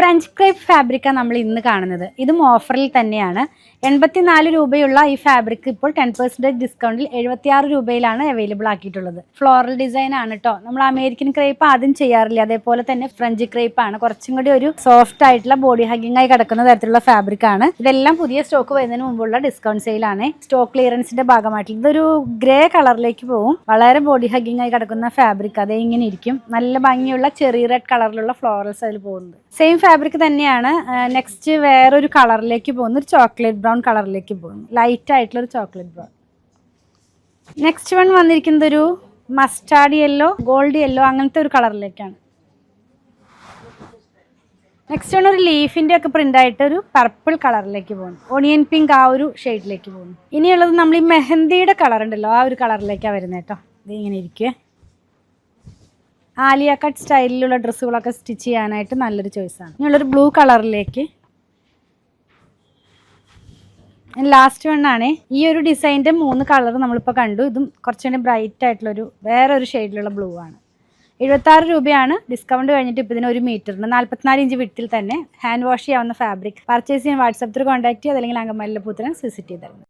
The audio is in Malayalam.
ഫ്രഞ്ച് ക്രേപ്പ് ഫാബ്രിക്കാണ് നമ്മൾ ഇന്ന് കാണുന്നത്. ഇതും ഓഫറിൽ തന്നെയാണ്. 84 രൂപയുള്ള ഈ ഫാബ്രിക് ഇപ്പോൾ 10% ഡിസ്കൗണ്ടിൽ 76 രൂപയിലാണ് അവൈലബിൾ ആക്കിയിട്ടുള്ളത്. ഫ്ലോറൽ ഡിസൈൻ ആണ് കേട്ടോ. നമ്മൾ അമേരിക്കൻ ക്രേപ്പ് ആദ്യം ചെയ്യാറില്ല, അതേപോലെ തന്നെ ഫ്രഞ്ച് ക്രേപ്പ് ആണ്. കുറച്ചും കൂടി ഒരു സോഫ്റ്റ് ആയിട്ടുള്ള ബോഡി ഹഗ്ഗിംഗ് ആയി കിടക്കുന്ന തരത്തിലുള്ള ഫാബ്രിക് ആണ്. ഇതെല്ലാം പുതിയ സ്റ്റോക്ക് വരുന്നതിന് മുമ്പുള്ള ഡിസ്കൗണ്ട് സെയിലാണ്. സ്റ്റോക്ക് ക്ലിയറൻസിന്റെ ഭാഗമായിട്ടുള്ള ഇതൊരു ഗ്രേ കളറിലേക്ക് പോകും. വളരെ ബോഡി ഹഗ്ഗിംഗ് ആയി കിടക്കുന്ന ഫാബ്രിക് അതേ ഇങ്ങനെ ഇരിക്കും. നല്ല ഭംഗിയുള്ള ചെറിയ റെഡ് കളറിലുള്ള ഫ്ലോറൽസ് അതിൽ പോകുന്നത്. സെയിം ഫാബ്രിക് തന്നെയാണ്. നെക്സ്റ്റ് വേറൊരു കളറിലേക്ക് പോകുന്നു, ഒരു ചോക്ലേറ്റ് ബ്രൗൺ കളറിലേക്ക് പോകുന്നു. ലൈറ്റ് ആയിട്ടുള്ള ഒരു ചോക്ലേറ്റ് ബ്രൗൺ. നെക്സ്റ്റ് വൺ വന്നിരിക്കുന്നത് ഒരു മസ്റ്റാർഡ് യെല്ലോ, ഗോൾഡ് യെല്ലോ അങ്ങനത്തെ ഒരു കളറിലേക്കാണ്. നെക്സ്റ്റ് വൺ ഒരു ലീഫിന്റെ ഒക്കെ പ്രിന്റ് ആയിട്ട് ഒരു പർപ്പിൾ കളറിലേക്ക് പോകുന്നു. ഓണിയൻ പിങ്ക് ആ ഒരു ഷെയ്ഡിലേക്ക് പോകുന്നു. ഇനിയുള്ളത് നമ്മൾ ഈ മെഹന്തിയുടെ കളർ ഉണ്ടല്ലോ, ആ ഒരു കളറിലേക്കാണ് വരുന്നത് കേട്ടോ. ഇത് ഇങ്ങനെ ഇരിക്കുക. ആലിയ കട്ട് സ്റ്റൈലിലുള്ള ഡ്രസ്സുകളൊക്കെ സ്റ്റിച്ച് ചെയ്യാനായിട്ട് നല്ലൊരു ചോയ്സാണ്. ഇനിയുള്ളൊരു ബ്ലൂ കളറിലേക്ക്. ലാസ്റ്റ് വണ്ണാണ്. ഈ ഒരു ഡിസൈൻ്റെ 3 കളർ നമ്മളിപ്പോൾ കണ്ടു. ഇതും കുറച്ചുകൂടി ബ്രൈറ്റ് ആയിട്ടുള്ളൊരു വേറൊരു ഷെയ്ഡിലുള്ള ബ്ലൂ ആണ്. 76 രൂപയാണ്. ഡിസ്കൗണ്ട് കഴിഞ്ഞിട്ട് ഇപ്പോൾ ഇതിന് 1 മീറ്ററിന് 44 ഇഞ്ച് വിട്ടിൽ തന്നെ ഹാൻഡ് വാഷ് ചെയ്യാവുന്ന ഫാബ്രിക്. പർച്ചേസ് ചെയ്യാൻ വാട്സാപ്പ് ത്രൂ കോൺടാക്ട് ചെയ്യുക, അല്ലെങ്കിൽ അങ്കമാലിയിലെ പൂത്തനെ വിസിറ്റ് ചെയ്തിരുന്നു.